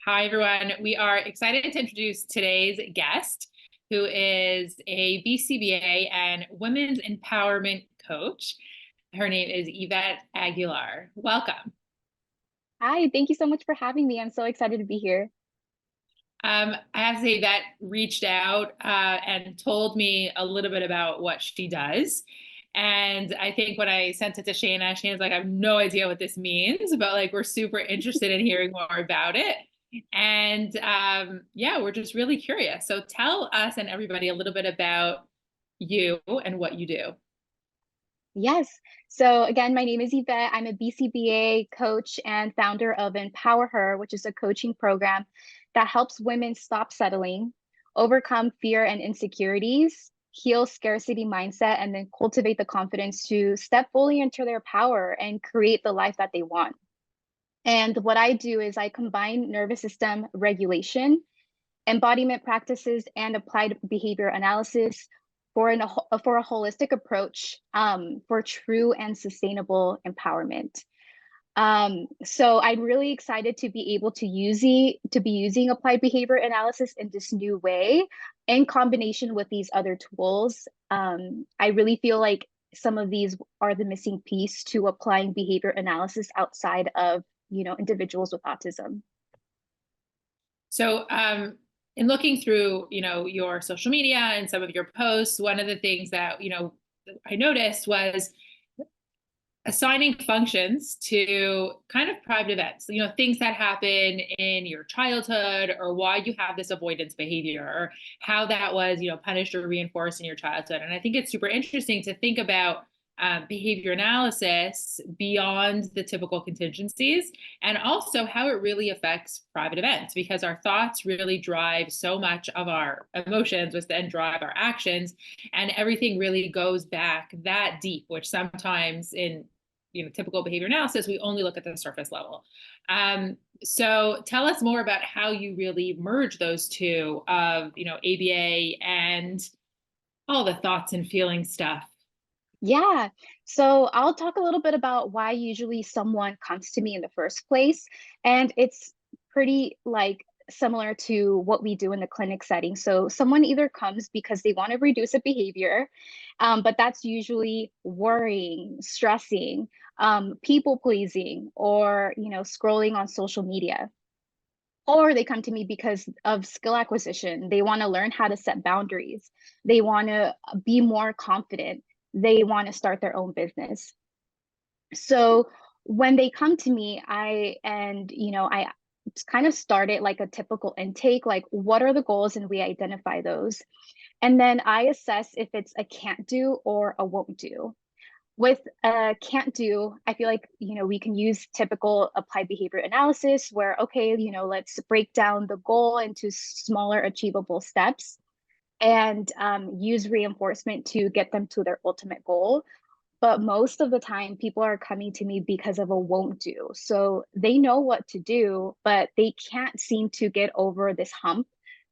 Hi, everyone. We are excited to introduce today's guest, who is a BCBA and women's empowerment coach. Her name is Iveth Aguilar. Welcome. Hi, thank you so much for having me. I'm so excited to be here. I have to say that reached out and told me a little bit about what she does. And I think when I sent it to Shayna's like, I have no idea what this means, but like, we're super interested in hearing more about it. And yeah, we're just really curious. So tell us and everybody a little bit about you and what you do. Yes. So again, my name is Yvette. I'm a BCBA coach and founder of Empower Her, which is a coaching program that helps women stop settling, overcome fear and insecurities, heal scarcity mindset, and then cultivate the confidence to step fully into their power and create the life that they want. And what I do is I combine nervous system regulation, embodiment practices, and applied behavior analysis for a holistic approach for true and sustainable empowerment. So I'm really excited to be able to be using applied behavior analysis in this new way in combination with these other tools. I really feel like some of these are the missing piece to applying behavior analysis outside of individuals with autism. So, in looking through, your social media and some of your posts, one of the things that, I noticed was assigning functions to kind of private events, things that happen in your childhood or why you have this avoidance behavior or how that was, punished or reinforced in your childhood. And I think it's super interesting to think about behavior analysis beyond the typical contingencies and also how it really affects private events because our thoughts really drive so much of our emotions, which then drive our actions. And everything really goes back that deep, which sometimes in typical behavior analysis, we only look at the surface level. So tell us more about how you really merge those two of, ABA and all the thoughts and feeling stuff. Yeah. So I'll talk a little bit about why usually someone comes to me in the first place. And it's pretty similar to what we do in the clinic setting. So someone either comes because they want to reduce a behavior, but that's usually worrying, stressing, people pleasing, or scrolling on social media. Or they come to me because of skill acquisition. They want to learn how to set boundaries. They want to be more confident. They want to start their own business. So when they come to me, I kind of started like a typical intake, like what are the goals, and we identify those. And then I assess if it's a can't do or a won't do. With can't do, I feel like, we can use typical applied behavior analysis where, okay, let's break down the goal into smaller achievable steps and use reinforcement to get them to their ultimate goal. But most of the time, people are coming to me because of a won't do. So they know what to do, but they can't seem to get over this hump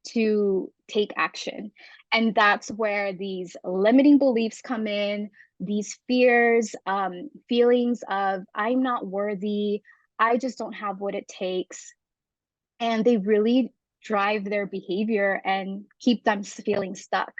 to take action. And that's where these limiting beliefs come in, these fears, feelings of, I'm not worthy, I just don't have what it takes. And they really drive their behavior and keep them feeling stuck.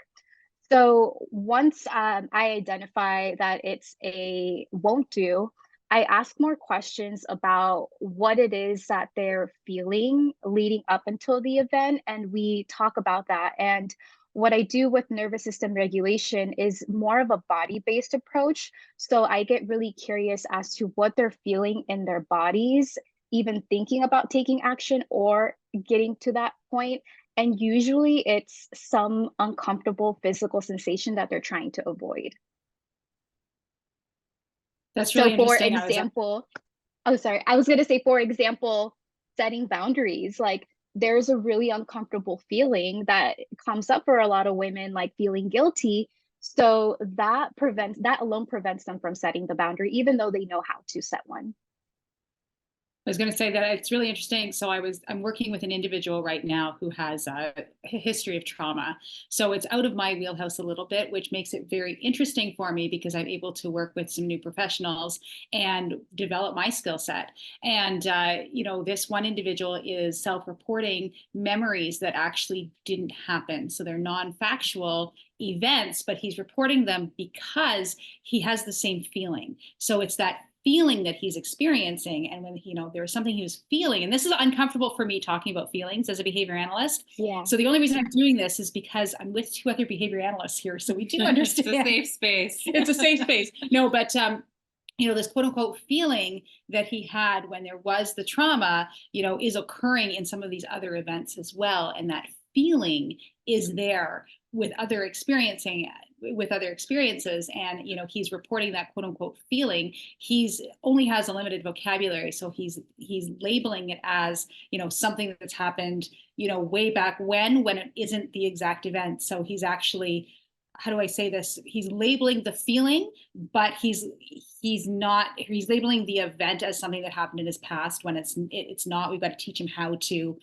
So once I identify that it's a won't do, I ask more questions about what it is that they're feeling leading up until the event, and we talk about that. And what I do with nervous system regulation is more of a body-based approach. So I get really curious as to what they're feeling in their bodies, even thinking about taking action or getting to that point. And usually it's some uncomfortable physical sensation that they're trying to avoid. That's So really for interesting. example, oh, sorry, I was going to say, for example, setting boundaries, like there's a really uncomfortable feeling that comes up for a lot of women, like feeling guilty. So that alone prevents them from setting the boundary, even though they know how to set one. I was going to say that it's really interesting. So I'm working with an individual right now who has a history of trauma. So it's out of my wheelhouse a little bit, which makes it very interesting for me because I'm able to work with some new professionals and develop my skill set. And, this one individual is self-reporting memories that actually didn't happen. So they're non-factual events, but he's reporting them because he has the same feeling. So it's that feeling that he's experiencing. And when, there was something he was feeling, and this is uncomfortable for me talking about feelings as a behavior analyst. Yeah. So the only reason I'm doing this is because I'm with two other behavior analysts here. So we do understand. It's a safe space. It's a safe space. No, but this quote unquote feeling that he had when there was the trauma, is occurring in some of these other events as well. And that feeling is there with other experiences, and he's reporting that quote unquote feeling. He's only has a limited vocabulary, so he's labeling it as something that's happened way back when it isn't the exact event. So he's actually, how do I say this? He's labeling the feeling, but he's labeling the event as something that happened in his past when it's not. We've got to teach him how to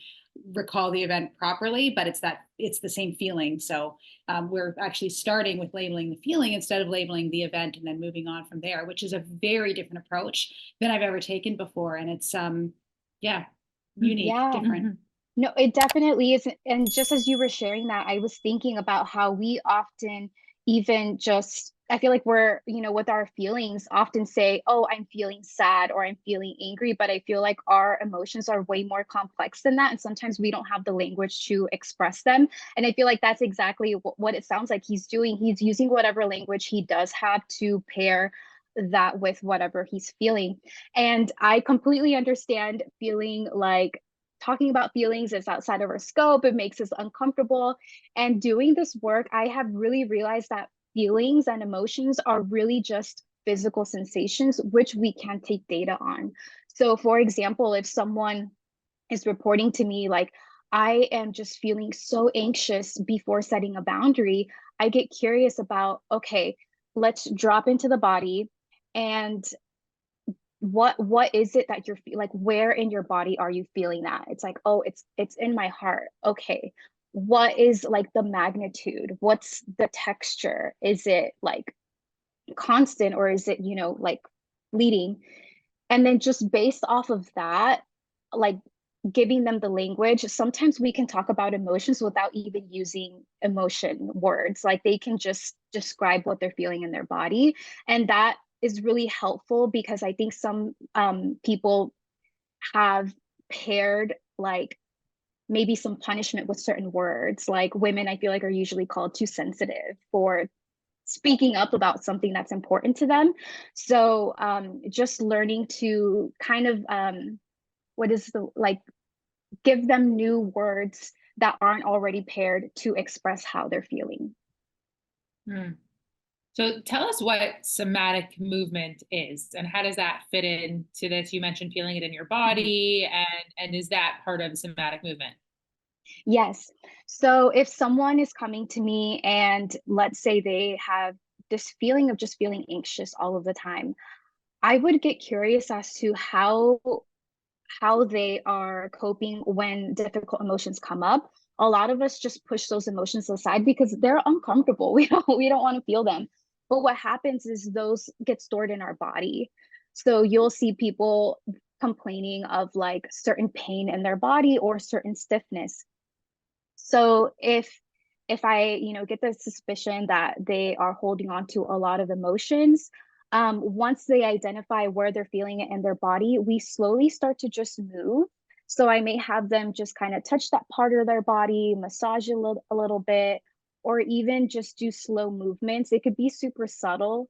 recall the event properly, but it's the same feeling. So we're actually starting with labeling the feeling instead of labeling the event and then moving on from there, which is a very different approach than I've ever taken before. And it's unique, Yeah. different. No, it definitely is. And just as you were sharing that, I was thinking about how we often even just, I feel like we're, with our feelings often say, oh, I'm feeling sad or I'm feeling angry. But I feel like our emotions are way more complex than that. And sometimes we don't have the language to express them. And I feel like that's exactly what it sounds like he's doing. He's using whatever language he does have to pair that with whatever he's feeling. And I completely understand feeling like talking about feelings is outside of our scope. It makes us uncomfortable. And doing this work, I have really realized that feelings and emotions are really just physical sensations, which we can take data on. So, for example, if someone is reporting to me, like, I am just feeling so anxious before setting a boundary, I get curious about, okay, let's drop into the body and what is it that you're like, where in your body are you feeling that? It's like, oh, it's in my heart. Okay, what is like the magnitude? What's the texture? Is it like constant, or is it like fleeting? And then just based off of that, like giving them the language. Sometimes we can talk about emotions without even using emotion words. Like they can just describe what they're feeling in their body. And that is really helpful because I think some people have paired like maybe some punishment with certain words. Like women, I feel like, are usually called too sensitive for speaking up about something that's important to them. So just learning to kind of what is the like give them new words that aren't already paired to express how they're feeling. Hmm. So tell us what somatic movement is and how does that fit into this? You mentioned feeling it in your body, and is that part of somatic movement? Yes. So if someone is coming to me and let's say they have this feeling of just feeling anxious all of the time, I would get curious as to how they are coping when difficult emotions come up. A lot of us just push those emotions aside because they're uncomfortable. We don't want to feel them. But what happens is those get stored in our body. So you'll see people complaining of like certain pain in their body or certain stiffness. So if I, get the suspicion that they are holding on to a lot of emotions, once they identify where they're feeling it in their body, we slowly start to just move. So I may have them just kind of touch that part of their body, massage a little bit, or even just do slow movements. It could be super subtle.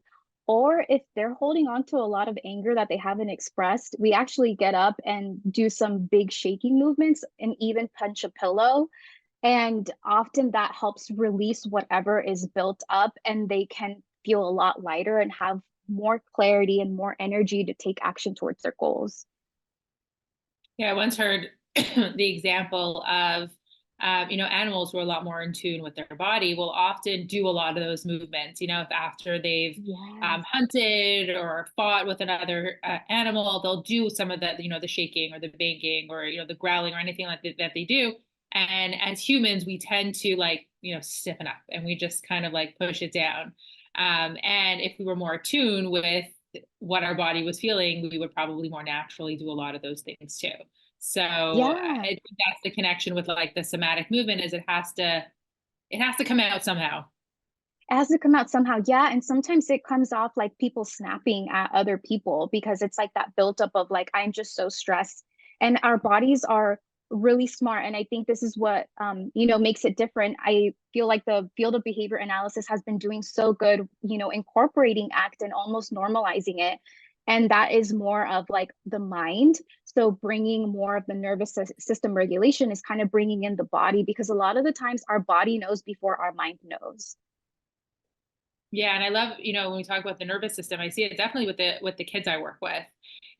Or if they're holding on to a lot of anger that they haven't expressed, we actually get up and do some big shaking movements and even punch a pillow, and often that helps release whatever is built up, and they can feel a lot lighter and have more clarity and more energy to take action towards their goals. Yeah, I once heard the example of Animals who are a lot more in tune with their body will often do a lot of those movements, if after they've Yes. hunted or fought with another animal, they'll do some of the, the shaking or the banging or, the growling or anything like that they do. And as humans, we tend to like, stiffen up and we just kind of like push it down. And if we were more attuned with what our body was feeling, we would probably more naturally do a lot of those things too. So I Yeah. think that's the connection with like the somatic movement is it has to come out somehow. It has to come out somehow. Yeah. And sometimes it comes off like people snapping at other people because it's like that buildup of like, I'm just so stressed. And our bodies are really smart. And I think this is what, makes it different. I feel like the field of behavior analysis has been doing so good, incorporating ACT and almost normalizing it. And that is more of like the mind. So bringing more of the nervous system regulation is kind of bringing in the body because a lot of the times our body knows before our mind knows. Yeah, and I love, when we talk about the nervous system, I see it definitely with the kids I work with,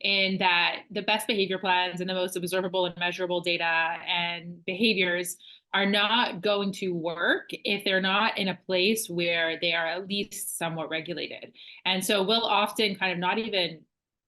in that the best behavior plans and the most observable and measurable data and behaviors are not going to work if they're not in a place where they are at least somewhat regulated. And so we'll often kind of not even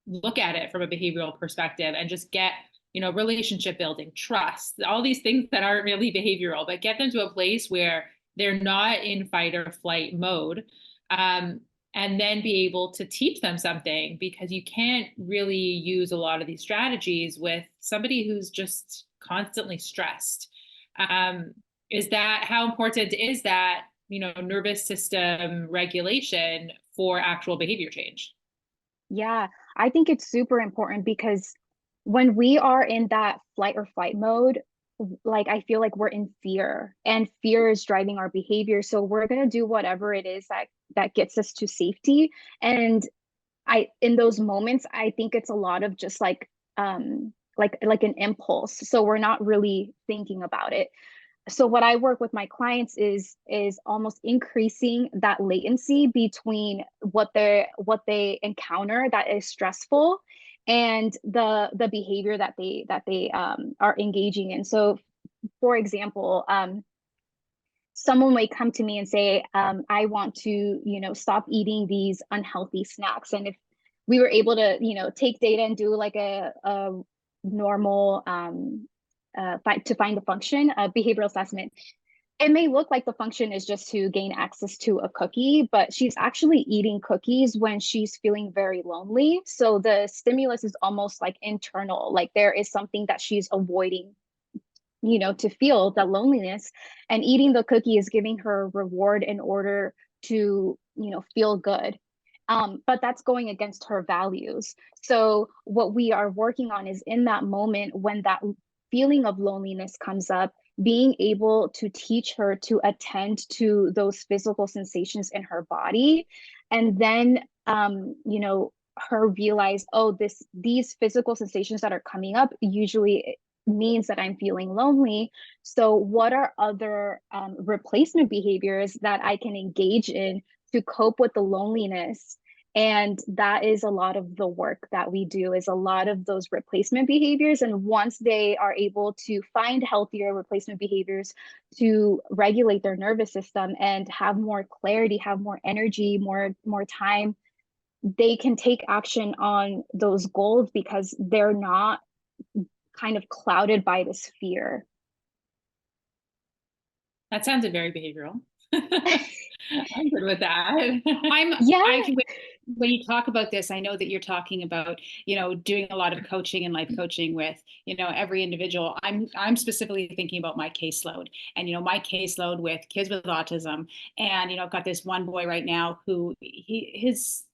look at it from a behavioral perspective and just get, relationship building, trust, all these things that aren't really behavioral, but get them to a place where they're not in fight or flight mode, um, and then be able to teach them something, because you can't really use a lot of these strategies with somebody who's just constantly stressed. Um, is that how important is that, nervous system regulation for actual behavior change? Yeah, I think it's super important because when we are in that flight or fight mode, like I feel like we're in fear and fear is driving our behavior. So we're going to do whatever it is that gets us to safety. And in those moments, I think it's a lot of just like an impulse. So we're not really thinking about it. So what I work with my clients is almost increasing that latency between what they encounter that is stressful and the behavior that they are engaging in. So for example, someone may come to me and say, I want to, stop eating these unhealthy snacks. And if we were able to, take data and do like a normal to find the function, a behavioral assessment, it may look like the function is just to gain access to a cookie, but she's actually eating cookies when she's feeling very lonely. So the stimulus is almost like internal, like there is something that she's avoiding, to feel that loneliness, and eating the cookie is giving her reward in order to, feel good. But that's going against her values. So what we are working on is in that moment when that feeling of loneliness comes up, being able to teach her to attend to those physical sensations in her body, and then her realize, oh, these physical sensations that are coming up usually means that I'm feeling lonely. So, what are other replacement behaviors that I can engage in to cope with the loneliness? And that is a lot of the work that we do, is a lot of those replacement behaviors. And once they are able to find healthier replacement behaviors to regulate their nervous system and have more clarity, have more energy, more time, they can take action on those goals because they're not kind of clouded by this fear. That sounded very behavioral. I'm good with that. Yeah. I can, when you talk about this, I know that you're talking about, doing a lot of coaching and life coaching with, every individual. I'm specifically thinking about my caseload and, my caseload with kids with autism. And, I've got this one boy right now who he's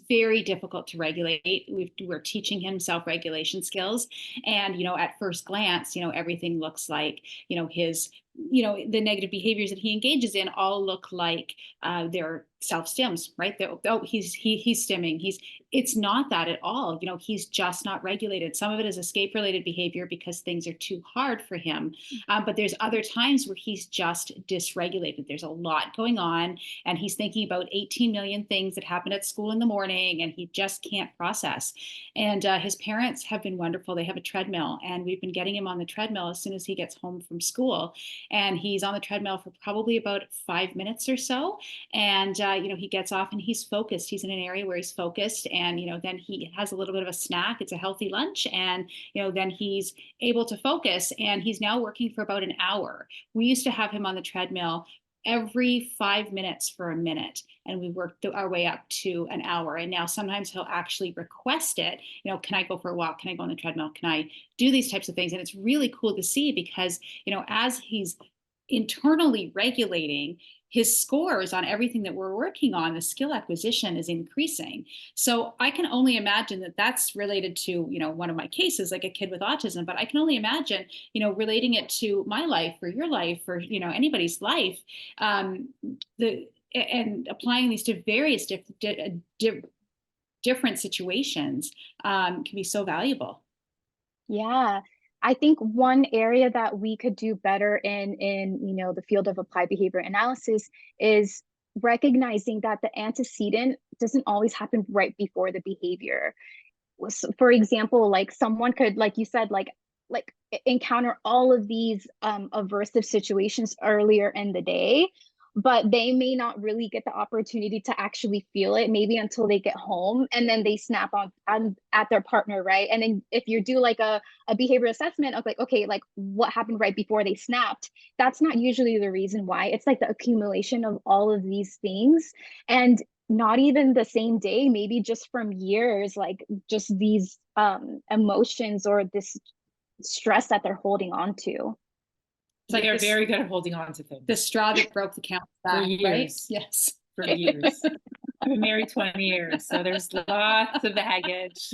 very difficult to regulate. We're teaching him self-regulation skills. And, at first glance, everything looks like, his the negative behaviors that he engages in all look like they're self-stims, right? Oh, he's stimming. It's not that at all. He's just not regulated. Some of it is escape-related behavior because things are too hard for him. But there's other times where he's just dysregulated. There's a lot going on, and he's thinking about 18 million things that happened at school in the morning, and he just can't process. And his parents have been wonderful. They have a treadmill, and we've been getting him on the treadmill as soon as he gets home from school. And he's on the treadmill for probably about 5 minutes or so. And, he gets off and he's focused. He's in an area where he's focused. And, then he has a little bit of a snack. It's a healthy lunch. And, then he's able to focus. And he's now working for about an hour. We used to have him on the treadmill every 5 minutes for a minute, and we worked our way up to an hour. And now sometimes he'll actually request it, can I go for a walk? Can I go on the treadmill? Can I do these types of things? And it's really cool to see because, as he's internally regulating, his scores on everything that we're working on, the skill acquisition is increasing. So I can only imagine that that's related to, one of my cases, like a kid with autism, but I can only imagine, relating it to my life or your life or, anybody's life, and applying these to various different situations can be so valuable. Yeah. I think one area that we could do better in the field of applied behavior analysis is recognizing that the antecedent doesn't always happen right before the behavior. So, for example, like someone could, like you said, like encounter all of these aversive situations earlier in the day, but they may not really get the opportunity to actually feel it maybe until they get home, and then they snap on at their partner, right? And then if you do like a behavior assessment of like, okay, like what happened right before they snapped, that's not usually the reason why. It's like the accumulation of all of these things, and not even the same day, maybe just from years, like just these emotions or this stress that they're holding on to. So they're very good at holding on to things. The straw that broke the camel's back, For years. Right? Yes. For years. I've been married 20 years, so there's lots of baggage.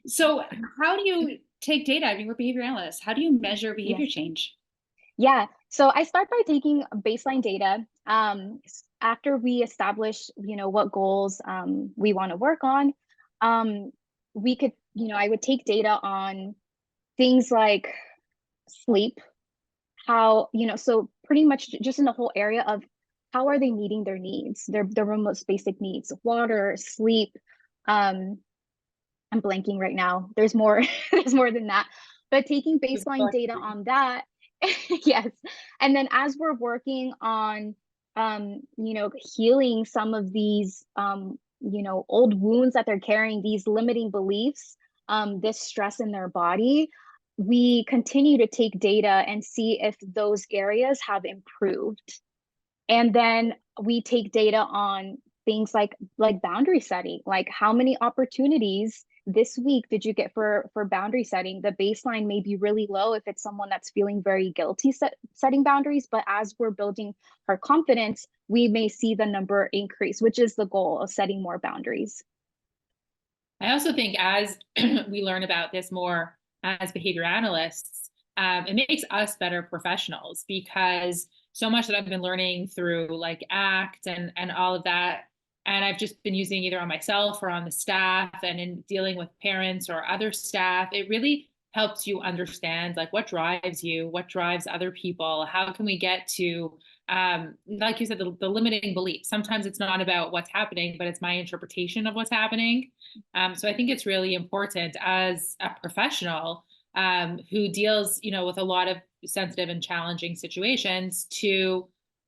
So how do you take data? I mean, we're behavior analysts. How do you measure behavior change? Yeah, so I start by taking baseline data. After we establish, what goals we want to work on, we could, I would take data on things like sleep, how, so pretty much just in the whole area of how are they meeting their needs, their most basic needs, water, sleep. I'm blanking right now. There's more, there's more than that, but taking baseline data on that. Yes. And then as we're working on, healing some of these, old wounds that they're carrying, these limiting beliefs, this stress in their body, we continue to take data and see if those areas have improved. And then we take data on things like boundary setting, like how many opportunities this week did you get for boundary setting? The baseline may be really low if it's someone that's feeling very guilty setting boundaries, but as we're building her confidence, we may see the number increase, which is the goal of setting more boundaries. I also think as we learn about this more as behavior analysts, it makes us better professionals, because so much that I've been learning through like ACT and all of that, and I've just been using either on myself or on the staff and in dealing with parents or other staff, it really helps you understand like what drives you, what drives other people, how can we get to, like you said, the limiting belief. Sometimes it's not about what's happening, but it's my interpretation of what's happening. So I think it's really important as a professional who deals, with a lot of sensitive and challenging situations to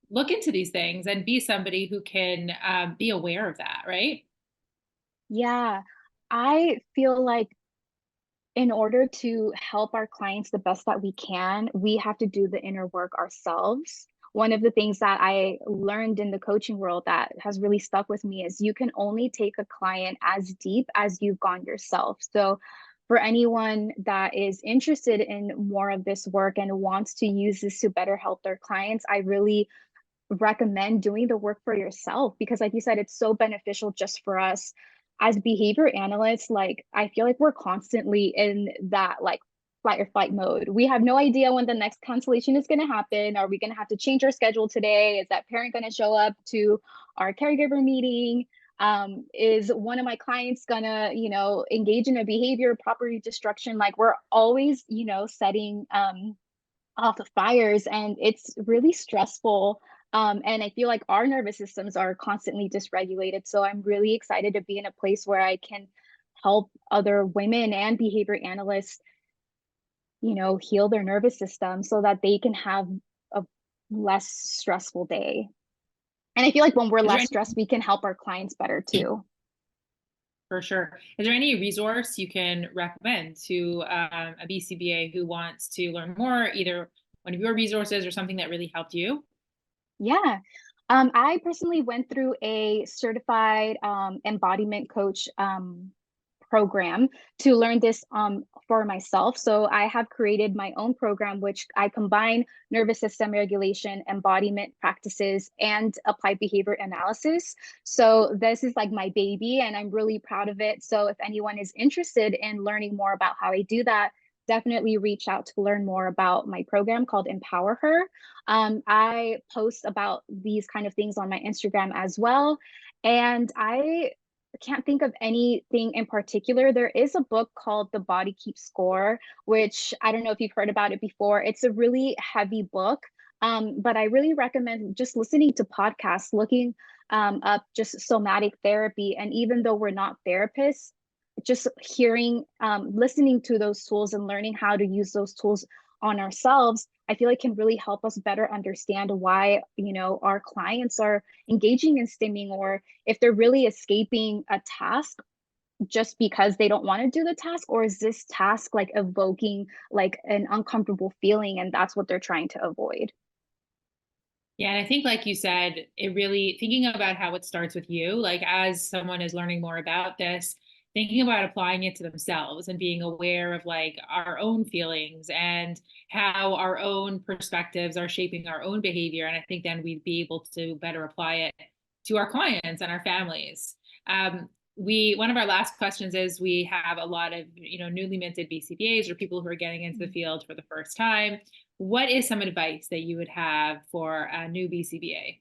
look into these things and be somebody who can be aware of that, right? Yeah, I feel like in order to help our clients the best that we can, we have to do the inner work ourselves. One of the things that I learned in the coaching world that has really stuck with me is you can only take a client as deep as you've gone yourself. So for anyone that is interested in more of this work and wants to use this to better help their clients, I really recommend doing the work for yourself, because like you said, it's so beneficial just for us as behavior analysts. Like I feel like we're constantly in that like flight or fight mode. We have no idea when the next cancellation is going to happen. Are we going to have to change our schedule today? Is that parent going to show up to our caregiver meeting? Is one of my clients going to, engage in a behavior, property destruction? Like, we're always, setting off the fires, and it's really stressful. And I feel like our nervous systems are constantly dysregulated. So I'm really excited to be in a place where I can help other women and behavior analysts, heal their nervous system so that they can have a less stressful day. And I feel like when we're less stressed, we can help our clients better too. For sure. Is there any resource you can recommend to a BCBA who wants to learn more, either one of your resources or something that really helped you? Yeah. I personally went through a certified embodiment coach program to learn this for myself. So I have created my own program, which I combine nervous system regulation, embodiment practices, and applied behavior analysis. So this is like my baby, and I'm really proud of it. So if anyone is interested in learning more about how I do that, definitely reach out to learn more about my program called Empower Her. I post about these kind of things on my Instagram as well. And I can't think of anything in particular. There is a book called The Body Keeps Score, which I don't know if you've heard about it before. It's a really heavy book, but I really recommend just listening to podcasts, looking up just somatic therapy. And even though we're not therapists, just hearing, listening to those tools and learning how to use those tools on ourselves, I feel like can really help us better understand why, our clients are engaging in stimming, or if they're really escaping a task just because they don't want to do the task, or is this task like evoking like an uncomfortable feeling and that's what they're trying to avoid. Yeah, and I think, like you said, it really thinking about how it starts with you, like as someone is learning more about this, thinking about applying it to themselves and being aware of like our own feelings and how our own perspectives are shaping our own behavior. And I think then we'd be able to better apply it to our clients and our families. One of our last questions is, we have a lot of newly minted BCBAs or people who are getting into the field for the first time. What is some advice that you would have for a new BCBA?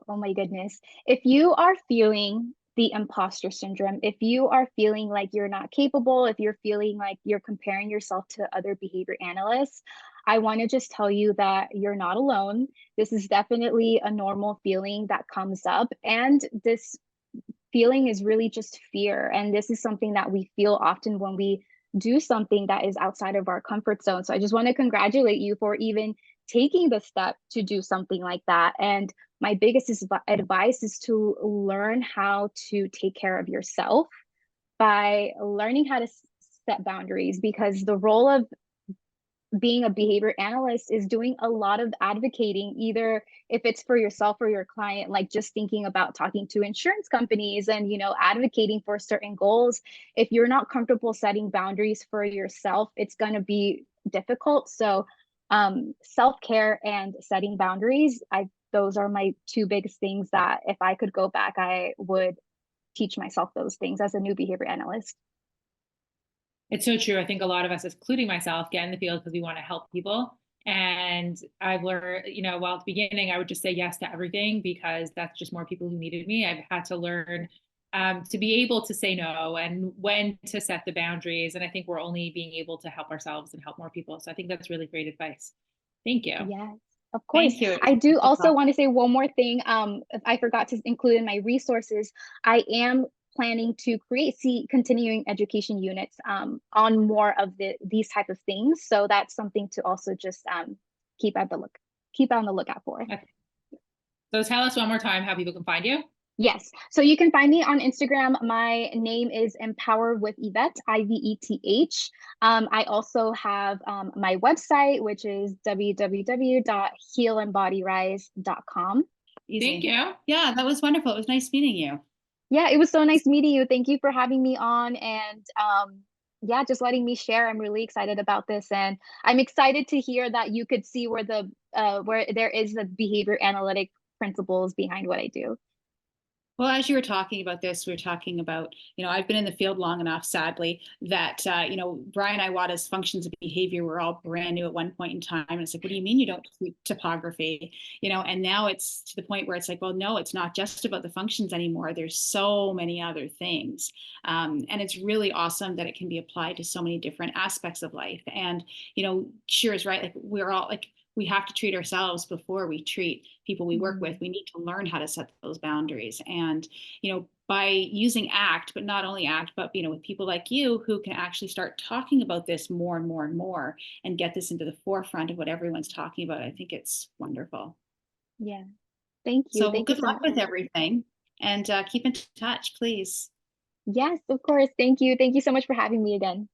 Oh my goodness. If you are feeling the imposter syndrome, if you are feeling like you're not capable, if you're feeling like you're comparing yourself to other behavior analysts, I want to just tell you that you're not alone. This is definitely a normal feeling that comes up. And this feeling is really just fear. And this is something that we feel often when we do something that is outside of our comfort zone. So I just want to congratulate you for even taking the step to do something like that. And my biggest advice is to learn how to take care of yourself by learning how to set boundaries, because the role of being a behavior analyst is doing a lot of advocating, either if it's for yourself or your client, like just thinking about talking to insurance companies and advocating for certain goals. If you're not comfortable setting boundaries for yourself, it's going to be difficult. So self-care and setting boundaries, those are my two biggest things that if I could go back, I would teach myself those things as a new behavior analyst. It's so true. I think a lot of us, including myself, get in the field because we want to help people. And I've learned, while at the beginning, I would just say yes to everything because that's just more people who needed me. I've had to learn to be able to say no and when to set the boundaries. And I think we're only being able to help ourselves and help more people. So I think that's really great advice. Thank you. Yes, of course. Thank you. I do also want to say one more thing. I forgot to include in my resources. I am planning to create continuing education units on more of these type of things. So that's something to also just keep on the lookout for. Okay. So tell us one more time how people can find you. Yes. So you can find me on Instagram. My name is Empower with Yvette, Iveth. I also have my website, which is www.healandbodyrise.com. Thank you. Yeah, that was wonderful. It was nice meeting you. Yeah, it was so nice meeting you. Thank you for having me on, and yeah, just letting me share. I'm really excited about this, and I'm excited to hear that you could see where there is the behavior analytic principles behind what I do. Well, as you were talking about this, we were talking about, I've been in the field long enough, sadly, that, Brian Iwata's functions of behavior were all brand new at one point in time. And it's like, what do you mean you don't treat topography? And now it's to the point where it's like, well, no, it's not just about the functions anymore. There's so many other things. And it's really awesome that it can be applied to so many different aspects of life. And, Shira's right. Like, we're all like, we have to treat ourselves before we treat people we work with. We need to learn how to set those boundaries. And, by using ACT, but not only ACT, but, with people like you who can actually start talking about this more and more and more and get this into the forefront of what everyone's talking about, I think it's wonderful. Yeah. Thank you. So Thank you good so luck much. with everything, and keep in touch, please. Yes, of course. Thank you. Thank you so much for having me again.